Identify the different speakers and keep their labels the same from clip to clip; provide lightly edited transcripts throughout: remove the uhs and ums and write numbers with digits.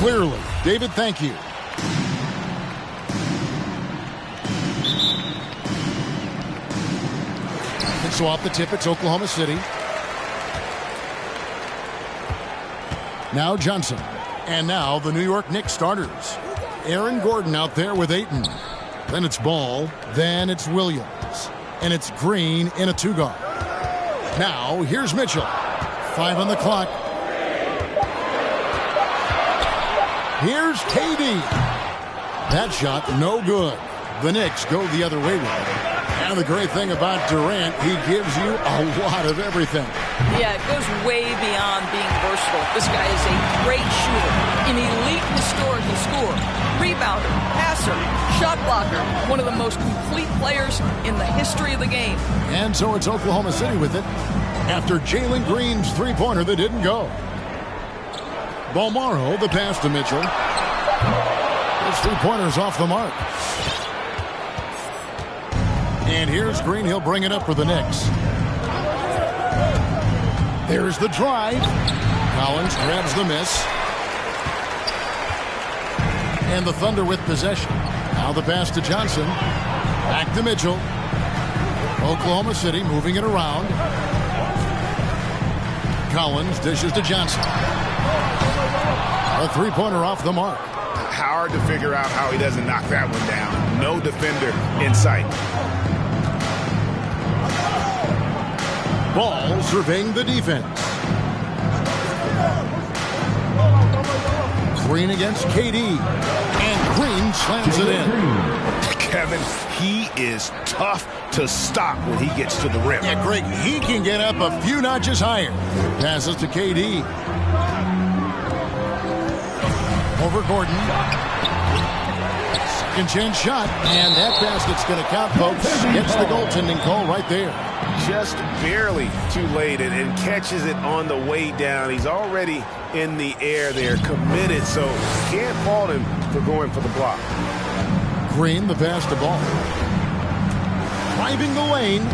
Speaker 1: Clearly. David, thank you. And so off the tip, it's Oklahoma City. Now Johnson. And now the New York Knicks starters. Aaron Gordon out there with Ayton. Then it's Ball. Then it's Williams. And it's Green in a two-guard. Now here's Mitchell. 5 on the clock. Here's KD. That shot no good. The Knicks go the other way with it. And the great thing about Durant, he gives you a lot of everything.
Speaker 2: Yeah, it goes way beyond being versatile. This guy is a great shooter, an elite historical scorer, rebounder, passer, shot blocker, one of the most complete players in the history of the game.
Speaker 1: And so it's Oklahoma City with it after Jalen Green's three-pointer that didn't go. Bolmaro, the pass to Mitchell. His three-pointer's off the mark. And here's Green. He'll bring it up for the Knicks. There's the drive. Collins grabs the miss. And the Thunder with possession. Now the pass to Johnson. Back to Mitchell. Oklahoma City moving it around. Collins dishes to Johnson. A three-pointer off the mark.
Speaker 3: Hard to figure out how he doesn't knock that one down. No defender in sight.
Speaker 1: Ball surveying the defense. Green against KD. And Green slams it in.
Speaker 3: Kevin, he is tough to stop when he gets to the rim.
Speaker 1: Yeah, Greg, he can get up a few notches higher. Passes to KD. Over Gordon. Second chance shot. And that basket's going to count, folks. Gets the goaltending call right there.
Speaker 3: Just barely too late and catches it on the way down. He's already in the air there, committed, so can't fault him for going for the block.
Speaker 1: Green, the pass to Ball. Driving the lane.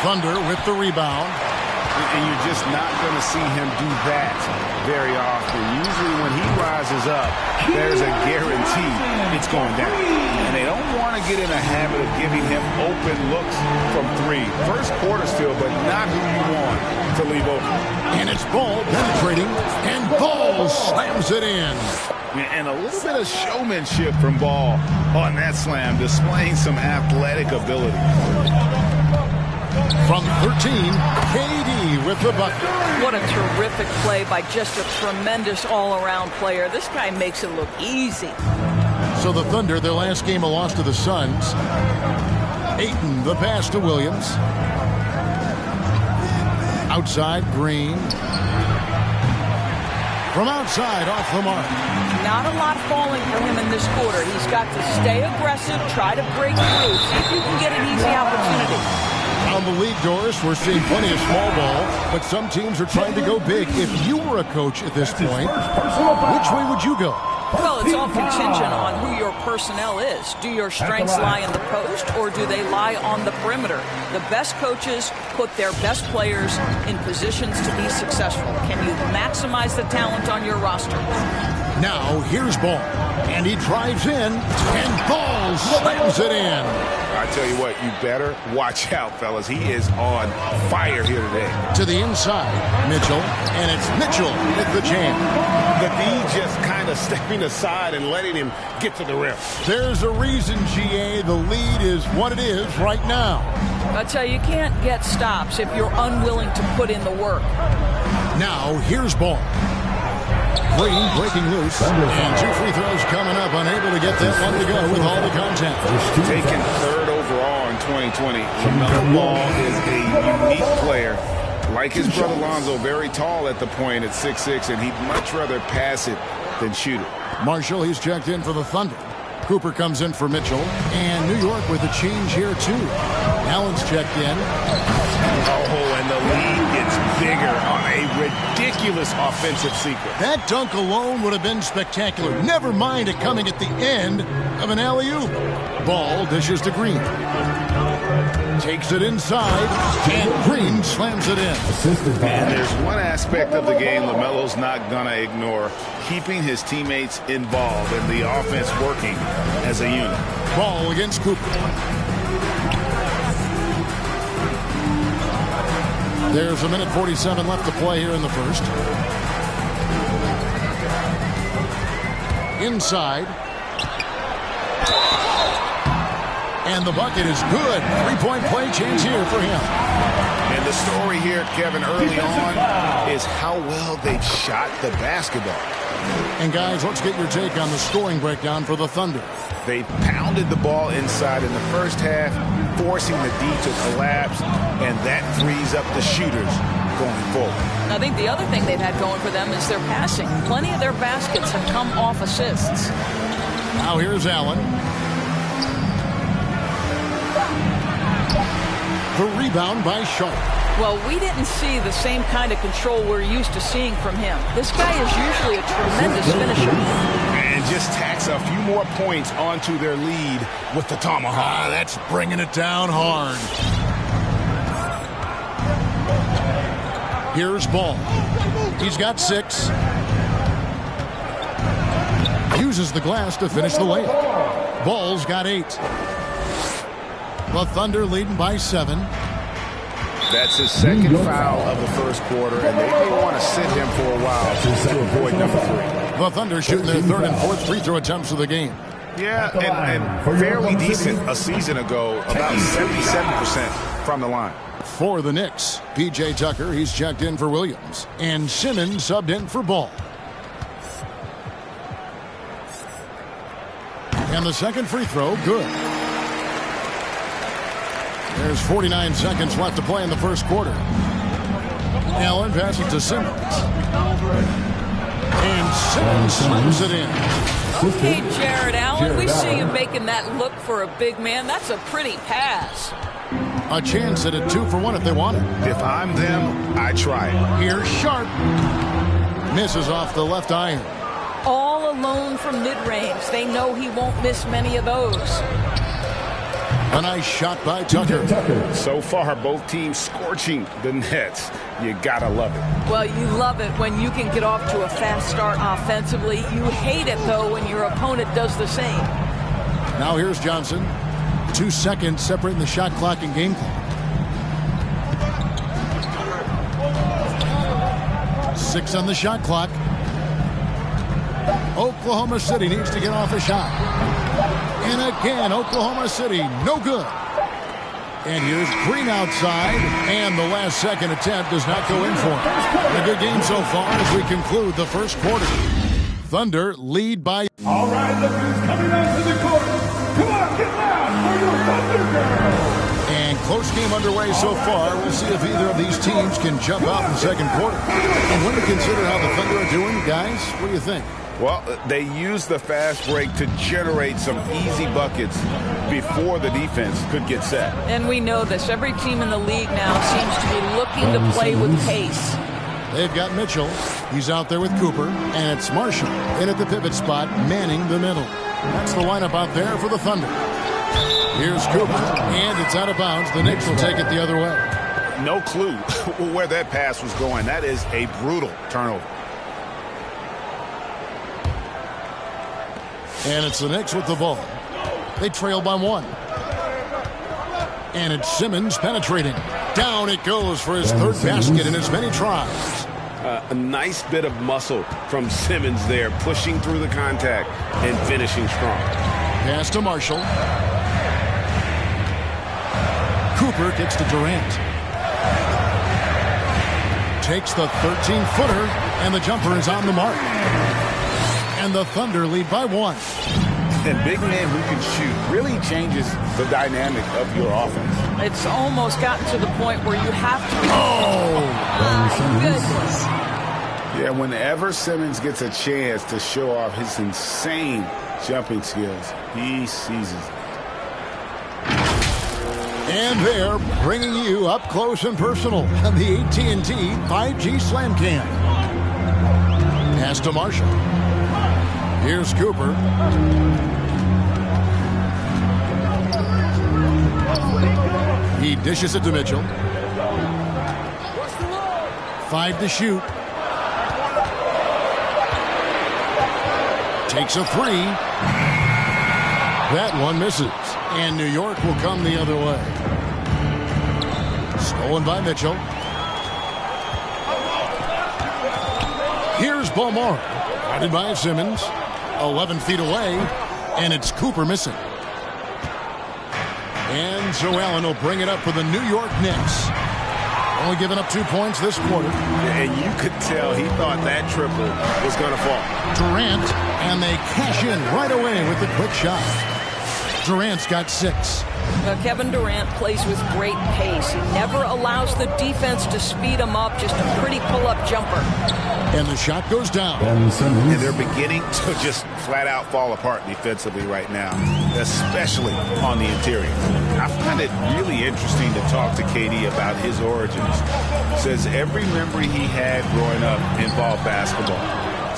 Speaker 1: Thunder with the rebound.
Speaker 3: And you're just not going to see him do that very often. Usually when he rises up, there's a guarantee it's going down. And they don't want to get in a habit of giving him open looks from three. First quarter still, but not who you want to leave open.
Speaker 1: And it's Ball penetrating, and Ball slams it in.
Speaker 3: And a little bit of showmanship from Ball on that slam, displaying some athletic ability.
Speaker 1: From 13, KD with the bucket.
Speaker 2: What a terrific play by just a tremendous all-around player. This guy makes it look easy.
Speaker 1: So the Thunder, their last game, a loss to the Suns. Ayton, the pass to Williams. Outside, Green. From outside, off the mark.
Speaker 2: Not a lot falling for him in this quarter. He's got to stay aggressive, try to break through, see if you can get an easy opportunity.
Speaker 1: Around the league, Doris, we're seeing plenty of small ball, but some teams are trying to go big. If you were a coach at this point, which way would you go?
Speaker 2: Well, it's all contingent on who your personnel is. Do your strengths lie in the post, or do they lie on the perimeter? The best coaches put their best players in positions to be successful. Can you maximize the talent on your roster?
Speaker 1: Now, here's Ball, and he drives in, and Ball slams it in.
Speaker 3: I tell you what, you better watch out, fellas. He is on fire here today.
Speaker 1: To the inside, Mitchell, and it's Mitchell with the jam.
Speaker 3: The D just kind of stepping aside and letting him get to the rim.
Speaker 1: There's a reason, GA, the lead is what it is right now.
Speaker 2: I tell you, you can't get stops if you're unwilling to put in the work.
Speaker 1: Now, here's Ball. Green breaking loose, and 2 free throws coming up, unable to get that one to go with all the contact.
Speaker 3: Taken third overall in 2020. LaMelo Ball is a unique player. Like his brother Lonzo, very tall at the point at 6'6", and he'd much rather pass it than shoot it.
Speaker 1: Marshall, he's checked in for the Thunder. Cooper comes in for Mitchell, and New York with a change here too. Allen's checked in.
Speaker 3: Oh, and the lead gets bigger on a ridiculous offensive sequence.
Speaker 1: That dunk alone would have been spectacular. Never mind it coming at the end of an alley-oop. Ball dishes to Green. Takes it inside, and Green slams it in.
Speaker 3: And there's one aspect of the game LaMelo's not going to ignore: keeping his teammates involved and the offense working as a unit.
Speaker 1: Ball against Cooper. There's a minute 47 left to play here in the first. Inside. And the bucket is good. Three-point play chance here for him.
Speaker 3: And the story here, Kevin, early on is how well they've shot the basketball.
Speaker 1: And guys, let's get your take on the scoring breakdown for the Thunder.
Speaker 3: They pounded the ball inside in the first half, forcing the D to collapse, and that frees up the shooters going forward.
Speaker 2: I think the other thing they've had going for them is their passing. Plenty of their baskets have come off assists.
Speaker 1: Now here's Allen. The rebound by Sharp.
Speaker 2: Well, we didn't see the same kind of control we're used to seeing from him. This guy is usually a tremendous finisher.
Speaker 3: And just tacks a few more points onto their lead with the tomahawk.
Speaker 1: That's bringing it down hard. Here's Ball. He's got 6. Uses the glass to finish the layup. Ball's got 8. The Thunder leading by 7.
Speaker 3: That's his second foul of the first quarter, and they may want to sit him for a while to avoid number 3.
Speaker 1: The Thunder shooting their third and fourth free throw attempts of the game.
Speaker 3: Yeah, and fairly decent a season ago, about 77% from the line.
Speaker 1: For the Knicks, P.J. Tucker, he's checked in for Williams. And Simmons subbed in for Ball. And the second free throw, good. There's 49 seconds left to play in the first quarter. Allen passes to Simmons. And Simmons slams it in.
Speaker 2: Okay, Jared Allen, we see you making that look for a big man. That's a pretty pass.
Speaker 1: A chance at a 2-for-1 if they want it.
Speaker 3: If I'm them, I try it.
Speaker 1: Here's Sharp. Misses off the left iron.
Speaker 2: All alone from mid-range. They know he won't miss many of those.
Speaker 1: A nice shot by Tucker.
Speaker 3: So far, both teams scorching the Nets. You gotta love it.
Speaker 2: Well, you love it when you can get off to a fast start offensively. You hate it, though, when your opponent does the same.
Speaker 1: Now here's Johnson. 2 seconds separating the shot clock and game clock. 6 on the shot clock. Oklahoma City needs to get off a shot. And again, Oklahoma City, no good. And here's Green outside, and the last second attempt does not go in for him. A good game so far as we conclude the first quarter. Thunder lead by...
Speaker 4: All right, look who's coming out to the court. Come on, get loud for your Thunder girls.
Speaker 1: And close game underway so far. We'll see if either of these teams can jump out in the second quarter. And when you consider how the Thunder are doing, guys, what do you think?
Speaker 3: Well, they used the fast break to generate some easy buckets before the defense could get set.
Speaker 2: And we know this. Every team in the league now seems to be looking to play with pace.
Speaker 1: They've got Mitchell. He's out there with Cooper. And it's Marshall in at the pivot spot, manning the middle. That's the lineup out there for the Thunder. Here's Cooper, and it's out of bounds. The Knicks will take it the other way.
Speaker 3: No clue where that pass was going. That is a brutal turnover.
Speaker 1: And it's the Knicks with the ball. They trail by 1. And it's Simmons penetrating. Down it goes for his third basket in as many tries.
Speaker 3: A nice bit of muscle from Simmons there, pushing through the contact and finishing strong.
Speaker 1: Pass to Marshall. Cooper kicks to Durant. Takes the 13-footer, and the jumper is on the mark. And the Thunder lead by 1.
Speaker 3: And big man who can shoot really changes the dynamic of your offense.
Speaker 2: It's almost gotten to the point where you have to be...
Speaker 1: Oh!
Speaker 2: Goodness.
Speaker 3: Yeah, whenever Simmons gets a chance to show off his insane jumping skills, he seizes it.
Speaker 1: And they're bringing you up close and personal on the AT&T 5G Slam Cam. Pass to Marshall. Here's Cooper. He dishes it to Mitchell. 5 to shoot. Takes a 3. That one misses. And New York will come the other way. Stolen by Mitchell. Here's Beaumont. Guarded by Simmons. 11 feet away. And it's Cooper missing. And Joe Allen will bring it up for the New York Knicks. Only giving up 2 points this quarter.
Speaker 3: And you could tell he thought that triple was going to fall.
Speaker 1: Durant, and they cash in right away with the quick shot. Durant's got 6.
Speaker 2: Now, Kevin Durant plays with great pace. He never allows the defense to speed him up. Just a pretty pull-up jumper.
Speaker 1: And the shot goes down.
Speaker 3: And they're beginning to just flat out fall apart defensively right now, especially on the interior. I find it really interesting to talk to KD about his origins. Says every memory he had growing up involved basketball.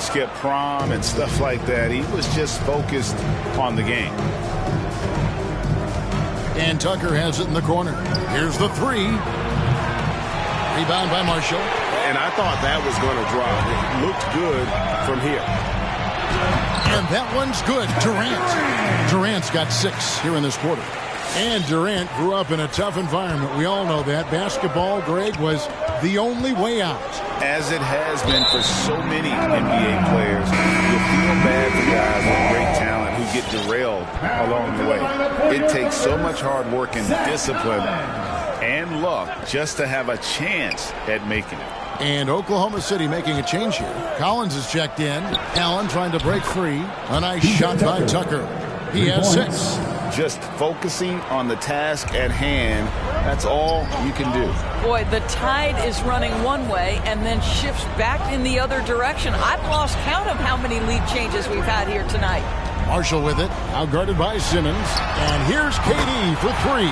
Speaker 3: Skip prom and stuff like that. He was just focused on the game.
Speaker 1: And Tucker has it in the corner. Here's the 3. Rebound by Marshall.
Speaker 3: And I thought that was going to drop. It looked good from here.
Speaker 1: And that one's good. Durant's got 6 here in this quarter. And Durant grew up in a tough environment. We all know that. Basketball, Greg, was the only way out.
Speaker 3: As it has been for so many NBA players, you feel bad for guys with great talent who get derailed along the way. It takes so much hard work and discipline and luck just to have a chance at making it.
Speaker 1: And Oklahoma City making a change here. Collins is checked in. Allen trying to break free. A nice shot by Tucker. He has 6.
Speaker 3: Just focusing on the task at hand, that's all you can do.
Speaker 2: Boy, the tide is running one way and then shifts back in the other direction. I've lost count of how many lead changes we've had here tonight.
Speaker 1: Marshall with it, out guarded by Simmons. And here's KD for 3.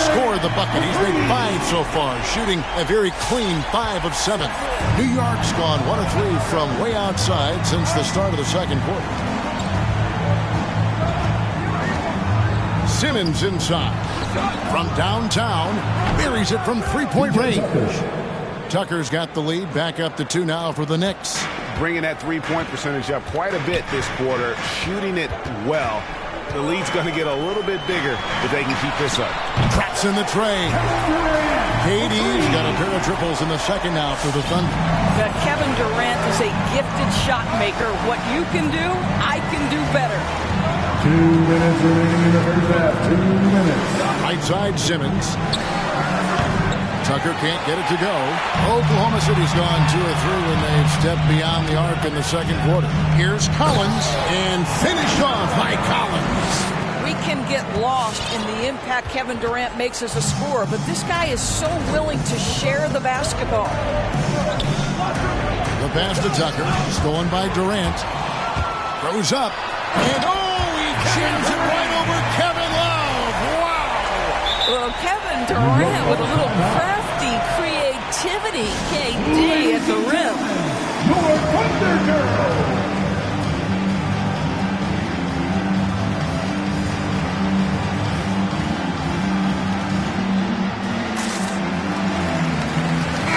Speaker 1: Scored the bucket. He's made 5 so far, shooting a very clean 5 of 7. New York's gone 1 of 3 from way outside since the start of the second quarter. Simmons inside. From downtown, buries it from 3-point range. Tucker's got the lead, back up to 2 now for the Knicks.
Speaker 3: Bringing that three-point percentage up quite a bit this quarter, shooting it well. The lead's going to get a little bit bigger if they can keep this up.
Speaker 1: Traps in the tray. KD's got a pair of triples in the second now for the Thunder.
Speaker 2: Kevin Durant is a gifted shot maker. What you can do, I can do better.
Speaker 4: 2 minutes remaining in the first half. 2 minutes.
Speaker 1: Right side, Simmons. Tucker can't get it to go. Oklahoma City's gone 2 of 3 when they've stepped beyond the arc in the second quarter. Here's Collins, and finished off by Collins.
Speaker 2: We can get lost in the impact Kevin Durant makes as a scorer, but this guy is so willing to share the basketball.
Speaker 1: The pass to Tucker, stolen by Durant. Throws up, and he jams it right over Kevin Love. Wow!
Speaker 2: Well, Kevin Durant with a little crafty creativity. KD at the rim.
Speaker 4: Your Thunder Girl.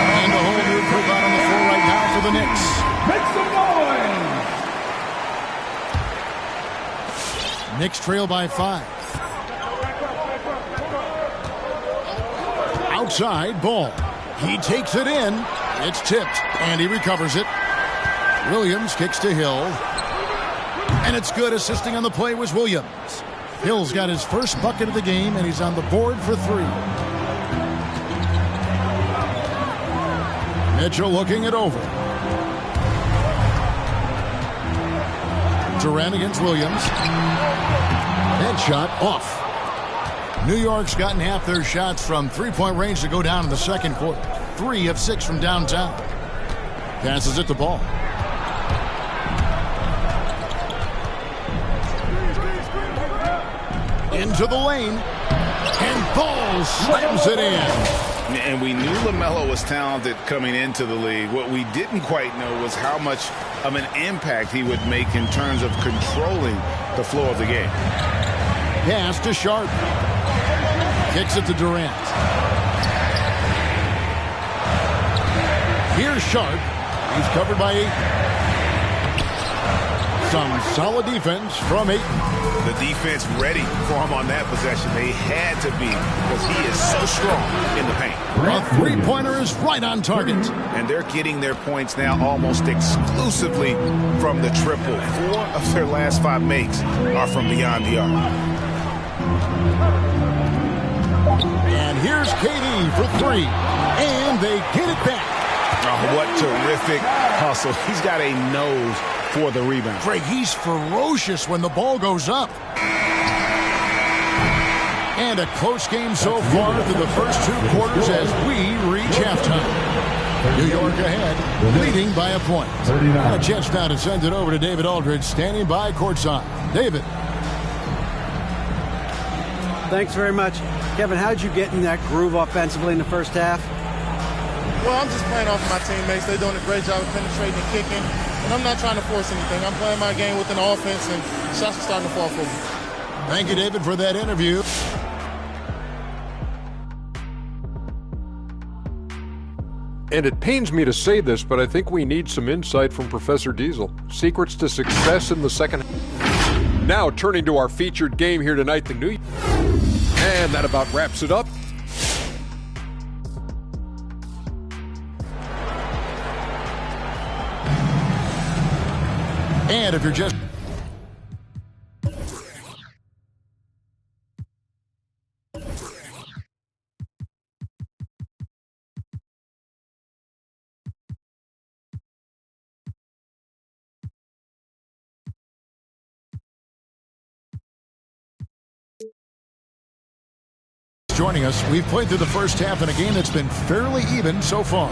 Speaker 1: And the whole new group out on the floor right now for the Knicks.
Speaker 4: Make some noise.
Speaker 1: Knicks trail by 5. Outside, ball. He takes it in. It's tipped, and he recovers it. Williams kicks to Hill. And it's good. Assisting on the play was Williams. Hill's got his first bucket of the game, and he's on the board for 3. Mitchell looking it over. Durant against Williams. Headshot off. New York's gotten half their shots from 3-point range to go down in the second quarter. 3 of 6 from downtown. Passes it to Ball. Into the lane. And Ball slams it in.
Speaker 3: And we knew LaMelo was talented coming into the league. What we didn't quite know was how much of an impact he would make in terms of controlling the flow of the game.
Speaker 1: Pass to Sharp. Kicks it to Durant. Here's Sharp. He's covered by 8. Some solid defense from 8.
Speaker 3: The defense ready for him on that possession. They had to be because he is so strong in the paint.
Speaker 1: A three-pointer is right on target.
Speaker 3: And they're getting their points now almost exclusively from the triple. 4 of their last 5 makes are from beyond the arc.
Speaker 1: And here's KD for 3. And they get it back.
Speaker 3: Oh, what terrific hustle. He's got a nose for the rebound.
Speaker 1: Greg, he's ferocious when the ball goes up. And a close game so far through the first 2 quarters as we reach halftime. New York ahead, leading by a point. And a chance now to send it over to David Aldridge, standing by courtside. David.
Speaker 5: Thanks very much. Kevin, how did you get in that groove offensively in the first half?
Speaker 6: Well, I'm just playing off of my teammates. They're doing a great job of penetrating and kicking. And I'm not trying to force anything. I'm playing my game with an offense, and shots are starting to fall for me.
Speaker 1: Thank you, David, for that interview.
Speaker 7: And it pains me to say this, but I think we need some insight from Professor Diesel. Secrets to success in the second half. Now, turning to our featured game here tonight, the New York. And that about wraps it up.
Speaker 1: And if you're just... joining us, we've played through the first half in a game that's been fairly even so far.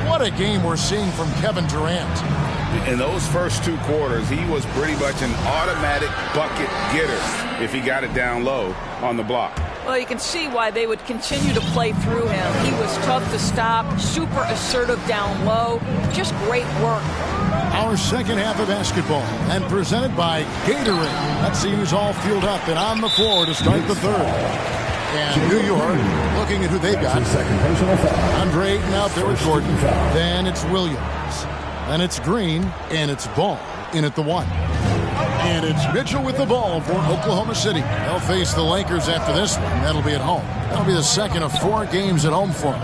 Speaker 1: What a game we're seeing from Kevin Durant.
Speaker 3: In those first 2 quarters, he was pretty much an automatic bucket getter if he got it down low on the block.
Speaker 2: Well, you can see why they would continue to play through him. He was tough to stop, super assertive down low, just great work.
Speaker 1: Our second half of basketball, and presented by Gatorade. Let's see who's all fueled up and on the floor to start the third. And New York looking at who they've got. Andre Ayton out there with Gordon. Then it's Williams. Then it's Green. And it's Ball in at the 1. And it's Mitchell with the ball for Oklahoma City. They'll face the Lakers after this one. That'll be at home. That'll be the second of 4 games at home for them.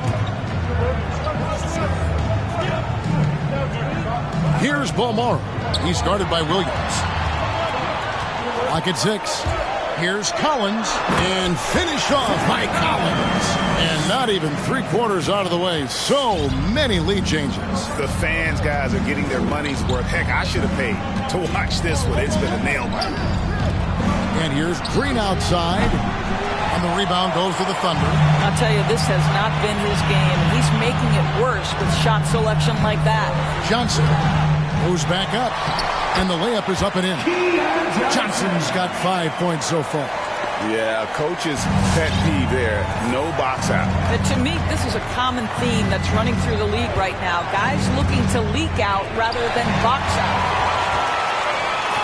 Speaker 1: Here's Balmore. He's guarded by Williams. Lock at 6. Here's Collins, and finish off by Collins. And not even 3/4 out of the way. So many lead changes.
Speaker 3: The fans, guys, are getting their money's worth. Heck, I should have paid to watch this one. It's been a nail-biter.
Speaker 1: And here's Green outside. On the rebound goes to the Thunder.
Speaker 2: I'll tell you, this has not been his game. He's making it worse with shot selection like that.
Speaker 1: Johnson moves back up. And the layup is up and in. Johnson's got 5 points so far.
Speaker 3: Yeah, coach's pet peeve there. No box out.
Speaker 2: But to me, this is a common theme that's running through the league right now. Guys looking to leak out rather than box out.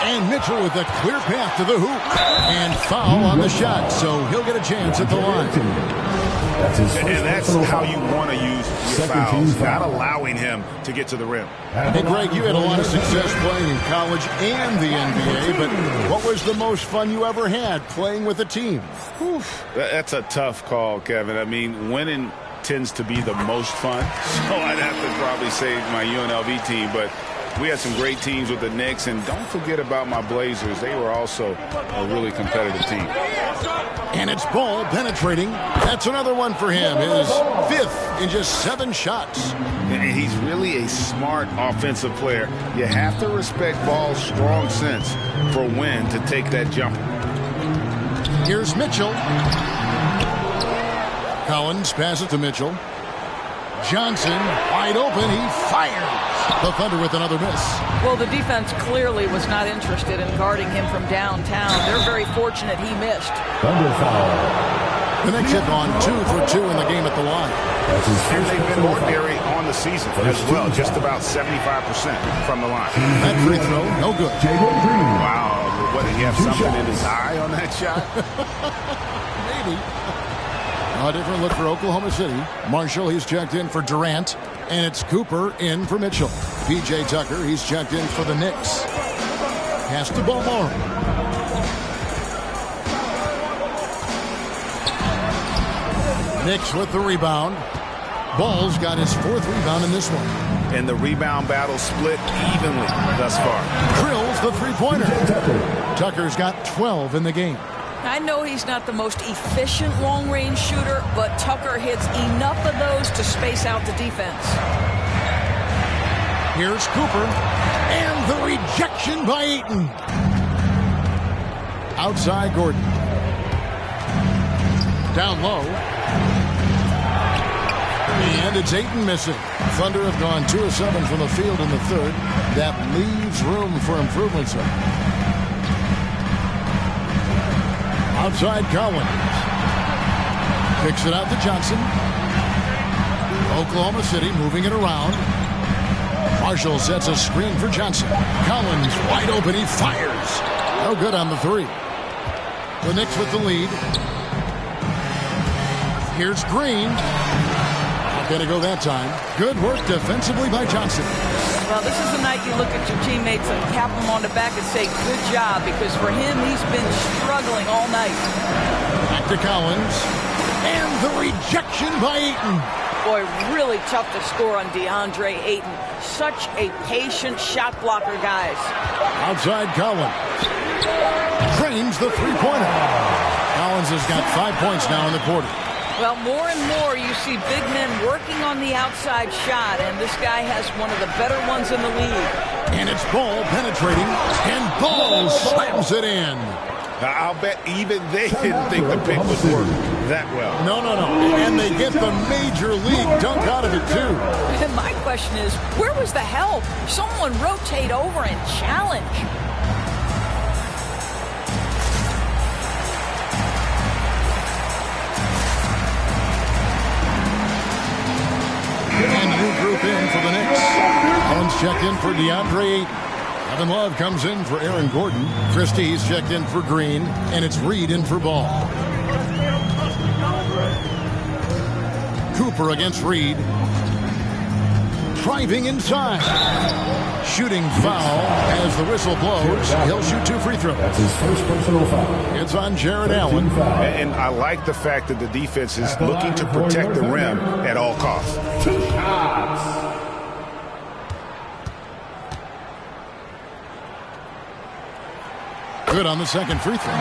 Speaker 1: And Mitchell with a clear path to the hoop. And foul on the shot, so he'll get a chance at the line.
Speaker 3: And that's how you want to use your fouls, not allowing him to get to the rim.
Speaker 1: Hey, Greg, you had a lot of success playing in college and the NBA, but what was the most fun you ever had playing with a team?
Speaker 3: Whew. That's a tough call, Kevin. I mean, winning tends to be the most fun, so I'd have to probably say my UNLV team, but we had some great teams with the Knicks, and don't forget about my Blazers. They were also a really competitive team.
Speaker 1: And it's Ball penetrating. That's another one for him. His 5th in just 7 shots.
Speaker 3: And he's really a smart offensive player. You have to respect Ball's strong sense for when to take that jumper.
Speaker 1: Here's Mitchell. Collins passes to Mitchell. Johnson wide open. He fires. The Thunder with another miss.
Speaker 2: Well, the defense clearly was not interested in guarding him from downtown. They're very fortunate he missed.
Speaker 4: Thunder foul.
Speaker 1: The Knicks have gone 2 for 2 in the game at the line.
Speaker 3: And they've been ordinary on the season as well, just about 75% from the line.
Speaker 1: That free throw, no good.
Speaker 3: Wow, what, did he have something in his eye on that shot?
Speaker 1: Maybe. A different look for Oklahoma City. Marshall, he's checked in for Durant. And it's Cooper in for Mitchell. P.J. Tucker, he's checked in for the Knicks. Pass to Ballmore. Knicks with the rebound. Ball's got his 4th rebound in this one.
Speaker 3: And the rebound battle split evenly thus far.
Speaker 1: Drills the three-pointer. Tucker's got 12 in the game.
Speaker 2: I know he's not the most efficient long-range shooter, but Tucker hits enough of those to space out the defense.
Speaker 1: Here's Cooper. And the rejection by Ayton. Outside Gordon. Down low. And it's Ayton missing. Thunder have gone 2 of 7 from the field in the 3rd. That leaves room for improvement, sir. Outside Collins. Kicks it out to Johnson. Oklahoma City moving it around. Marshall sets a screen for Johnson. Collins wide open. He fires. No good on the 3. The Knicks with the lead. Here's Green. Not going to go that time. Good work defensively by Johnson.
Speaker 2: Well, this is the night you look at your teammates and tap them on the back and say, good job, because for him, he's been struggling all night.
Speaker 1: Back to Collins. And the rejection by Ayton.
Speaker 2: Boy, really tough to score on DeAndre Ayton. Such a patient shot blocker, guys.
Speaker 1: Outside Collins. Drains the three-pointer. Collins has got 5 points now in the quarter.
Speaker 2: Well, more and more you see big men working on the outside shot, and this guy has one of the better ones in the league.
Speaker 1: And it's Ball penetrating, and Ball slams it in.
Speaker 3: I'll bet even they didn't think the pick would work that well.
Speaker 1: No. And they get the major league dunk out of it, too.
Speaker 2: And my question is, where was the help? Someone rotate over and challenge.
Speaker 1: And new group in for the Knicks. Collins checked in for DeAndre Ayton. Kevin Love comes in for Aaron Gordon. Christie's checked in for Green. And it's Reed in for Ball. Cooper against Reed. Driving inside. Shooting foul as the whistle blows. He'll shoot 2 free throws.
Speaker 4: That's his first personal foul.
Speaker 1: It's on Jared Allen.
Speaker 3: And I like the fact that the defense is looking to protect the rim at all costs.
Speaker 4: 2 shots.
Speaker 1: Good on the second free throw.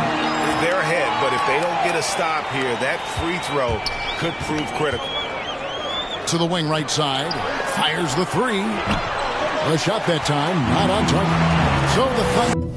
Speaker 3: They're ahead, but if they don't get a stop here, that free throw could prove critical.
Speaker 1: To the wing right side. Fires the 3. The shot that time, not on target. So the Thunder.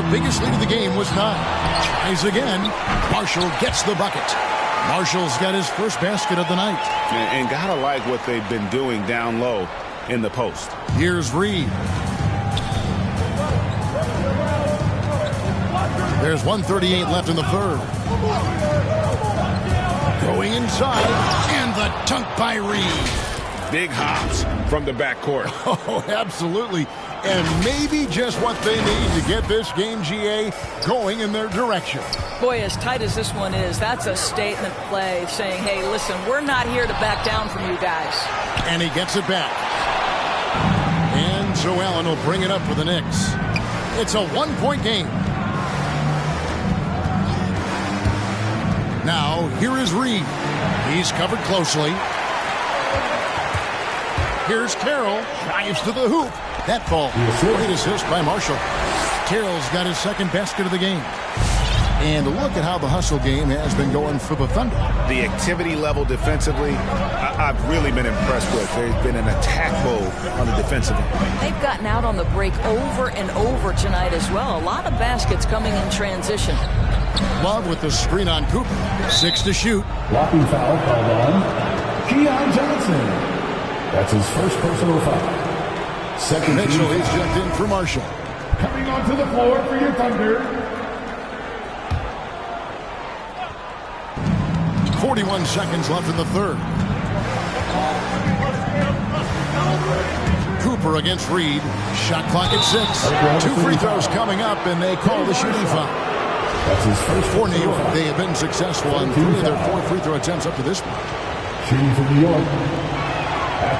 Speaker 1: Their biggest lead of the game was 9. Tries again. Marshall gets the bucket. Marshall's got his first basket of the night.
Speaker 3: And gotta like what they've been doing down low in the post.
Speaker 1: Here's Reed. There's 1:38 left in the third. Going inside, and the dunk by Reed.
Speaker 3: Big hops from the backcourt.
Speaker 1: Oh, absolutely. And maybe just what they need to get this game, GA, going in their direction.
Speaker 2: Boy, as tight as this one is, that's a statement play saying, hey, listen, we're not here to back down from you guys.
Speaker 1: And he gets it back. And Joe Allen will bring it up for the Knicks. It's a 1-point game. Now, here is Reed. He's covered closely. Here's Carroll. Drives to the hoop. That ball. Great assist by Marshall. Carroll's got his second basket of the game. And look at how the hustle game has been going for the Thunder.
Speaker 3: The activity level defensively, I've really been impressed with. There's been an attack mode on the defensive end.
Speaker 2: They've gotten out on the break over and over tonight as well. A lot of baskets coming in transition.
Speaker 1: Love with the screen on Cooper. 6 to shoot.
Speaker 4: Blocking foul called on Keon Johnson. That's his first personal foul. Second
Speaker 1: Mitchell, he's checked in for Marshall.
Speaker 4: Coming onto the floor for your Thunder.
Speaker 1: 41 seconds left in the third. Cooper against Reed. Shot clock at 6. 2 free throws coming up, and they call the shooting foul.
Speaker 4: That's his first
Speaker 1: For New York, they have been successful on 3 of their 4 free throw attempts up to this point.
Speaker 4: Shooting for New York.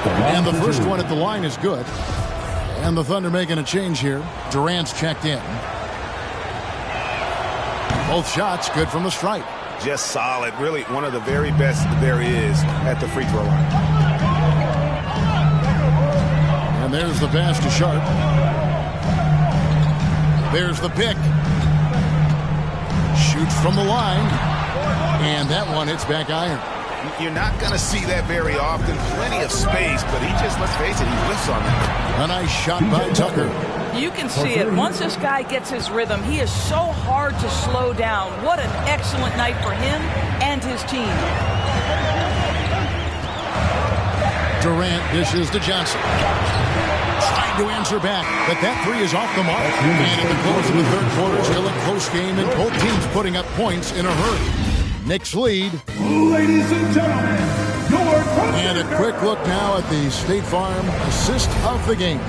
Speaker 1: And the first one at the line is good. And the Thunder making a change here. Durant's checked in. Both shots good from the stripe.
Speaker 3: Just solid. Really one of the very best there is at the free throw line.
Speaker 1: And there's the pass to Sharp. There's the pick. Shoots from the line. And that one hits back iron.
Speaker 3: You're not going to see that very often. Plenty of space, but he just, let's face it, he whiffs on that.
Speaker 1: A nice shot by Tucker.
Speaker 2: You can see it. Once this guy gets his rhythm, he is so hard to slow down. What an excellent night for him and his team.
Speaker 1: Durant dishes to Johnson. Trying to answer back, but that 3 is off the mark. And at the close of the third quarter, still a close game, and both teams putting up points in a hurry. Knicks lead.
Speaker 4: Ladies and gentlemen, your
Speaker 1: And a quick look now at the State Farm assist of the game.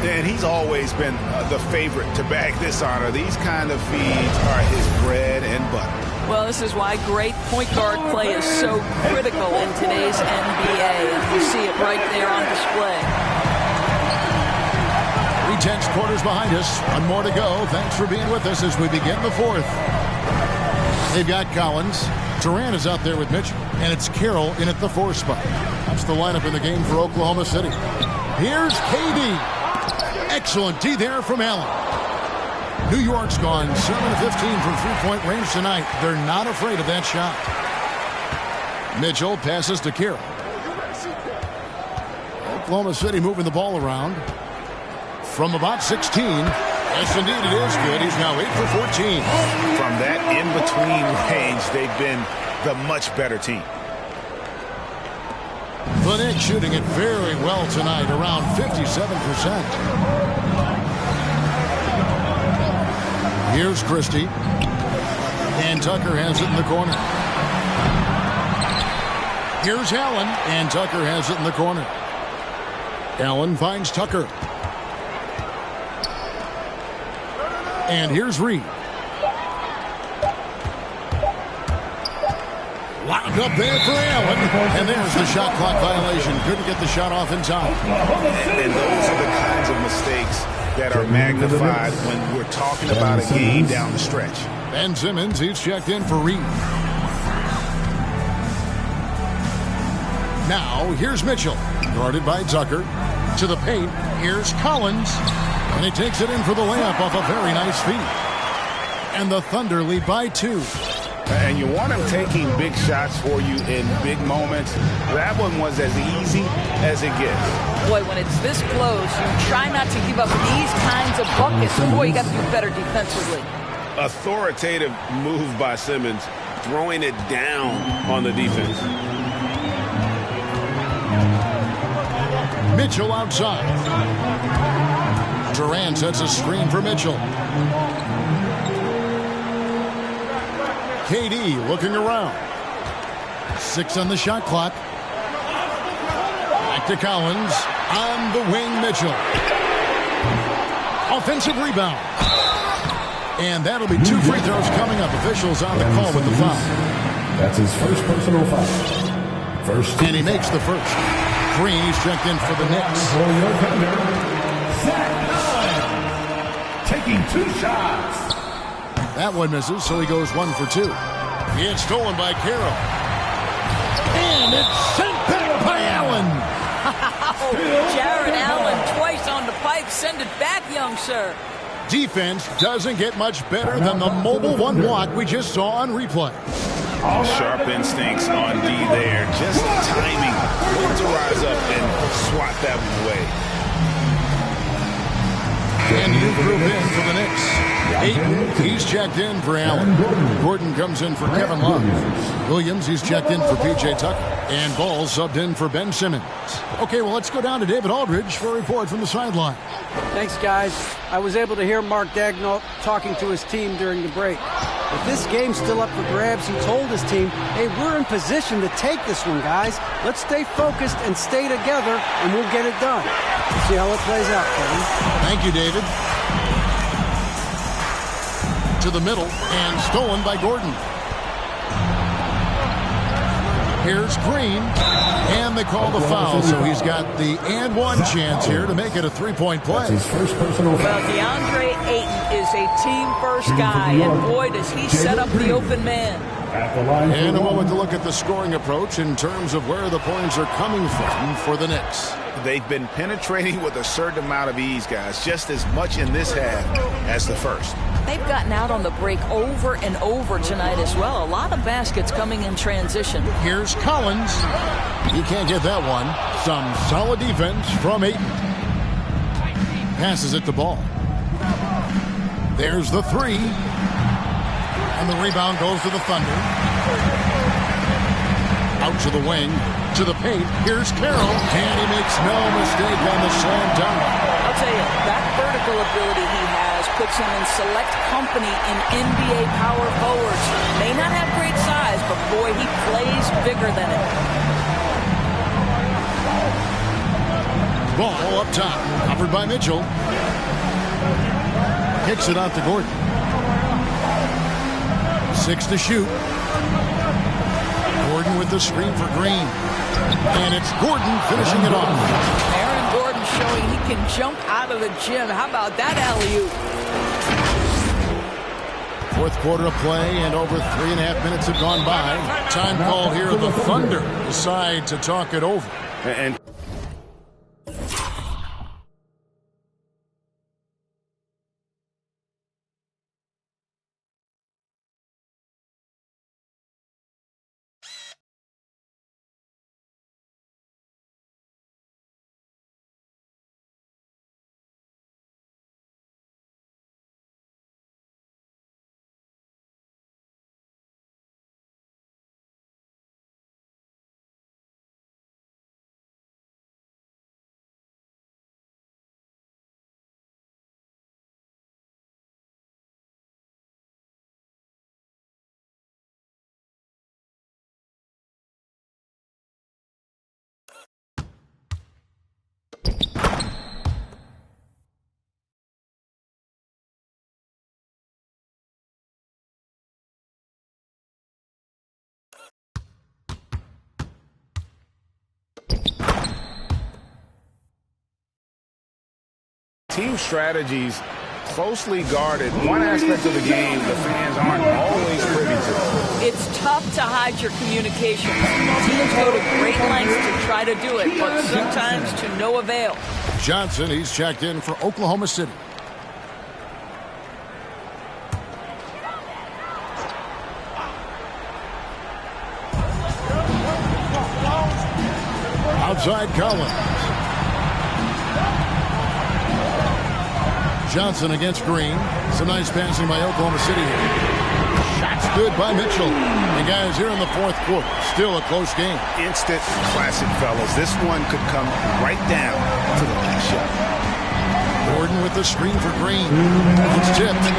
Speaker 3: And he's always been the favorite to bag this honor. These kind of feeds are his bread and butter.
Speaker 2: Well, this is why great point guard play is so critical in today's NBA. And you see it right there on display.
Speaker 1: 3 tenths quarters behind us. 1 more to go. Thanks for being with us as we begin the fourth. They've got Collins. Durant is out there with Mitchell. And it's Carroll in at the 4 spot. That's the lineup in the game for Oklahoma City. Here's KD. Excellent D there from Allen. New York's gone 7 of 15 from three-point range tonight. They're not afraid of that shot. Mitchell passes to Carroll. Oklahoma City moving the ball around. From about 16. Yes, indeed, it is good. He's now 8 for 14.
Speaker 3: From that in-between range, they've been the much better team.
Speaker 1: The Knicks shooting it very well tonight, around 57%. Here's Christie. And Tucker has it in the corner. Here's Allen. And Tucker has it in the corner. Allen finds Tucker. And here's Reed. Locked up there for Allen. And there's the shot clock violation. Couldn't get the shot off in time.
Speaker 3: And those are the kinds of mistakes that are magnified when we're talking about a game down the stretch.
Speaker 1: Ben Simmons, he's checked in for Reed. Now, here's Mitchell. Guarded by Tucker. To the paint. Here's Collins. And he takes it in for the layup off a very nice feed. And the Thunder lead by 2.
Speaker 3: And you want him taking big shots for you in big moments. That one was as easy as it gets.
Speaker 2: Boy, when it's this close, you try not to give up these kinds of buckets. Boy, you got to do better defensively.
Speaker 3: Authoritative move by Simmons, throwing it down on the defense.
Speaker 1: Mitchell outside. Durant sets a screen for Mitchell. KD looking around. 6 on the shot clock. Back to Collins. On the wing, Mitchell. Offensive rebound. And that'll be 2 free throws coming up. Officials on the call with the foul.
Speaker 4: That's his first personal foul.
Speaker 1: And he makes the first. Green, he's checked in for the Knicks.
Speaker 4: For your defender, Zach Allen, taking 2 shots.
Speaker 1: That one misses, so he goes 1 for 2. It's stolen by Carroll. And it's sent back by Allen.
Speaker 2: Jared Allen twice on the pipe. Send it back, young sir.
Speaker 1: Defense doesn't get much better than the mobile one block we just saw on replay.
Speaker 3: Sharp instincts on D there. Just timing when to rise up and swat that one away.
Speaker 1: And new group in for the Knicks. Ayton, he's checked in for Allen. Gordon comes in for Kevin Love. Williams, he's checked in for P.J. Tucker. And Ball subbed in for Ben Simmons. Okay, well, let's go down to David Aldridge for a report from the sideline.
Speaker 5: Thanks, guys. I was able to hear Mark Daigneault talking to his team during the break. If this game's still up for grabs, he told his team, hey, we're in position to take this one, guys. Let's stay focused and stay together, and we'll get it done. We'll see how it plays out, Kevin.
Speaker 1: Thank you, David. To the middle, and stolen by Gordon. Here's Green, and they call the foul, so he's got the and one chance here to make it a 3-point play.
Speaker 4: That's his first personal foul.
Speaker 2: Well, DeAndre Ayton is a team-first guy, and boy, does he set up the open man.
Speaker 1: And a moment to look at the scoring approach in terms of where the points are coming from for the Knicks.
Speaker 3: They've been penetrating with a certain amount of ease, guys, just as much in this half as the first.
Speaker 2: They've gotten out on the break over and over tonight as well. A lot of baskets coming in transition.
Speaker 1: Here's Collins. He can't get that one. Some solid defense from Ayton. Passes it to Ball. There's the 3. And the rebound goes to the Thunder. Out to the wing. To the paint. Here's Carroll. And he makes no mistake on the slam dunk.
Speaker 2: I'll tell you, that vertical ability he has puts him in select company in NBA power forwards. May not have great size, but boy, he plays bigger than it.
Speaker 1: Ball up top. Covered by Mitchell. Kicks it out to Gordon. 6 to shoot. Gordon with the screen for Green. And it's Gordon finishing it off.
Speaker 2: Aaron Gordon showing he can jump out of the gym. How about that alley-oop?
Speaker 1: Fourth quarter of play, and over 3.5 minutes have gone by. Time call here. The Thunder decide to talk it over.
Speaker 3: And team strategies closely guarded. One aspect of the game the fans aren't always privy to.
Speaker 2: It's tough to hide your communication. Teams go to great lengths to try to do it, but sometimes to no avail.
Speaker 1: Johnson, he's checked in for Oklahoma City. Outside Collins. Johnson against Green. Some nice passing by Oklahoma City here. Shots good by Mitchell. And guys, here in the fourth quarter, still a close game.
Speaker 3: Instant classic, fellas. This one could come right down to the last shot.
Speaker 1: Gordon with the screen for Green. It's tipped.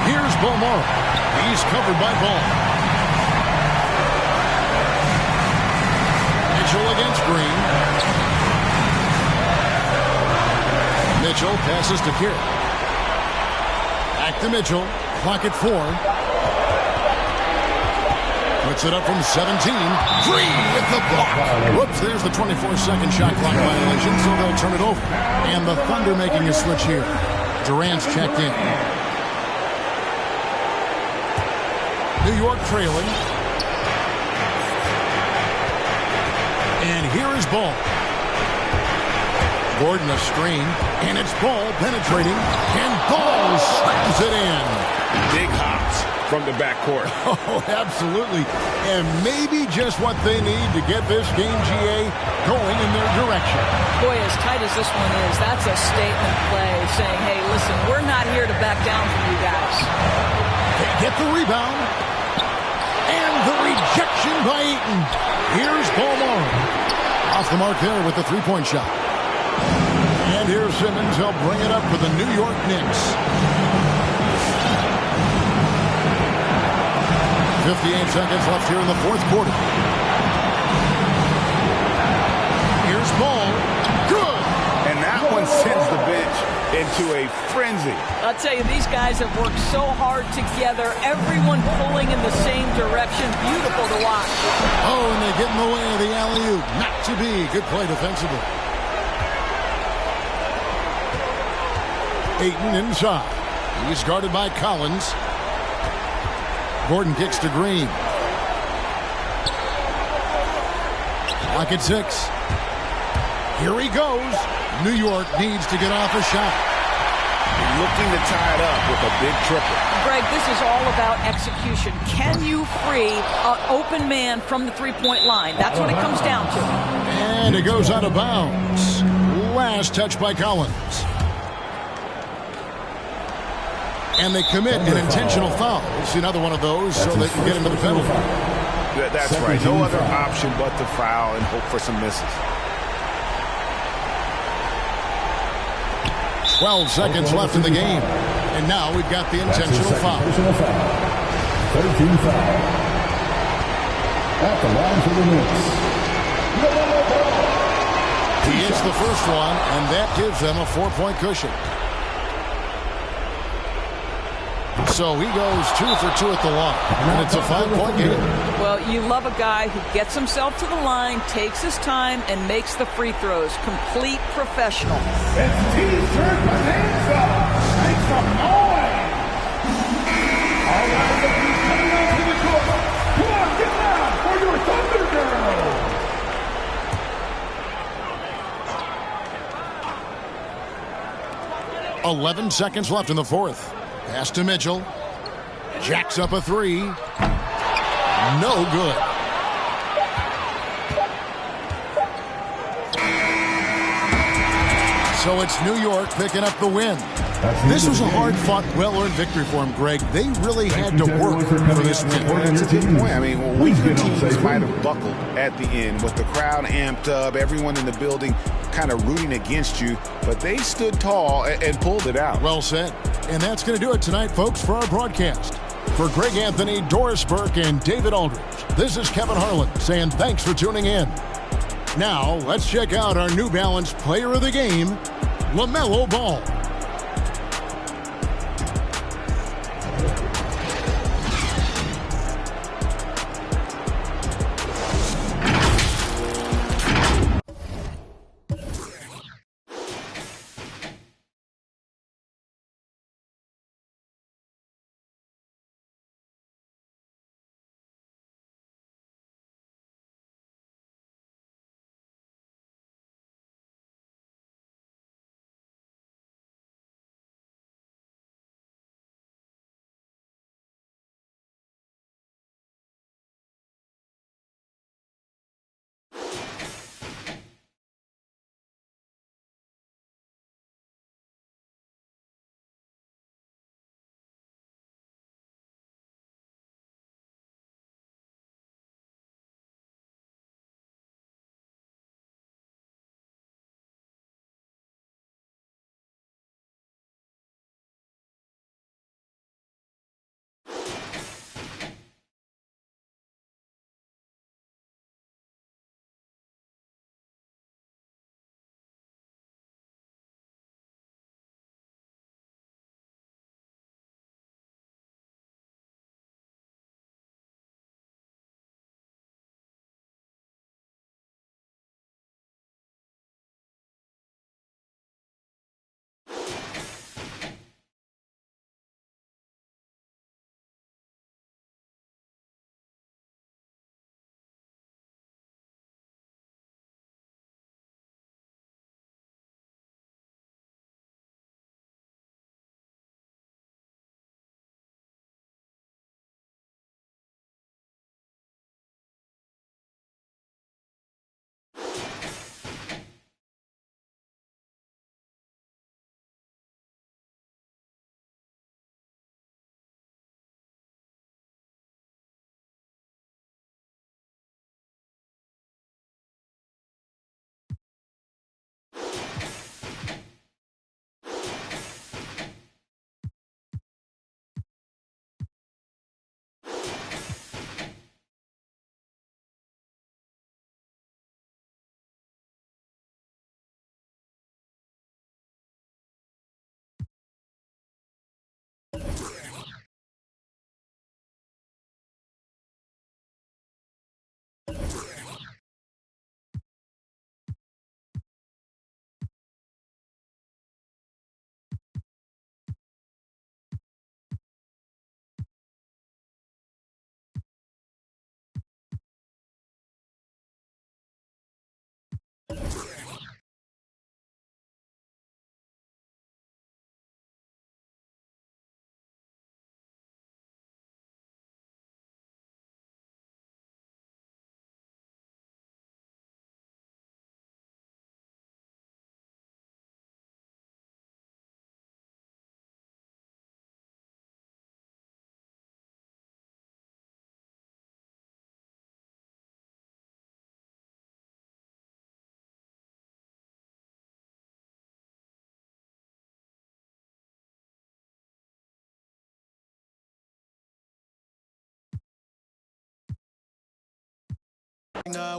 Speaker 1: Here's Beaumont. He's covered by Ball. Mitchell against Green. Mitchell passes to Kidd. Back to Mitchell. Clock at 4. Puts it up from 17. Free with the block. Whoops, there's the 24-second shot clock violation, so they'll turn it over. And the Thunder making a switch here. Durant's checked in. New York trailing. And here is Ball. Gordon a screen, and it's Ball penetrating, and Ball slams it in.
Speaker 3: Big hops from the backcourt.
Speaker 1: Oh, absolutely. And maybe just what they need to get this game, GA, going in their direction.
Speaker 2: Boy, as tight as this one is, that's a statement play saying, hey, listen, we're not here to back down from you guys.
Speaker 1: They get the rebound. And the rejection by Eaton. Here's Beaumont. Off the mark there with the three-point shot. And here's Simmons. He'll bring it up for the New York Knicks. 58 seconds left here in the fourth quarter. Here's Ball. Good.
Speaker 3: And that one sends the bench into a frenzy.
Speaker 2: I'll tell you, these guys have worked so hard together. Everyone pulling in the same direction. Beautiful to watch.
Speaker 1: Oh, and they get in the way of the alley-oop. Not to be. Good play defensively. Ayton inside. He's guarded by Collins. Gordon kicks to Green. Clock at 6. Here he goes. New York needs to get off a shot.
Speaker 3: Looking to tie it up with a big triple.
Speaker 2: Greg, this is all about execution. Can you free an open man from the three-point line? That's what it comes down to.
Speaker 1: And it goes out of bounds. Last touch by Collins. And they commit an intentional foul. It's another one of those so they can get into the penalty.
Speaker 3: That's right. No other option but to foul and hope for some misses.
Speaker 1: 12 seconds left in the game. And now we've got the intentional foul.
Speaker 4: 13 foul. At the line for the Knicks.
Speaker 1: He hits the first one, and that gives them a 4-point cushion. So he goes 2 for 2 at the line, and it's a 5-point game.
Speaker 2: Well, you love a guy who gets himself to the line, takes his time, and makes the free throws. Complete professional.
Speaker 4: It's T-shirt Bonanza. Make some noise. All right, ladies, coming out to the court. Come on, get down for your Thunder Girls.
Speaker 1: 11 seconds left in the fourth. Pass to Mitchell. Jacks up a 3. No good. So it's New York picking up the win. This was a hard-fought, well-earned victory for them, Greg. They really had to work for this win.
Speaker 3: That's a good point. I mean, weaker teams might have buckled at the end with the crowd amped up, everyone in the building kind of rooting against you, but they stood tall and pulled it out.
Speaker 1: Well said. And that's going to do it tonight, folks, for our broadcast. For Greg Anthony, Doris Burke, and David Aldridge, this is Kevin Harlan saying thanks for tuning in. Now, let's check out our New Balance Player of the Game, LaMelo Ball.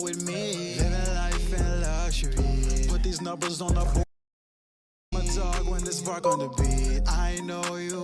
Speaker 8: With me, living life in luxury. Put these numbers on the board. I'm a dog when this bark on the beat. I know you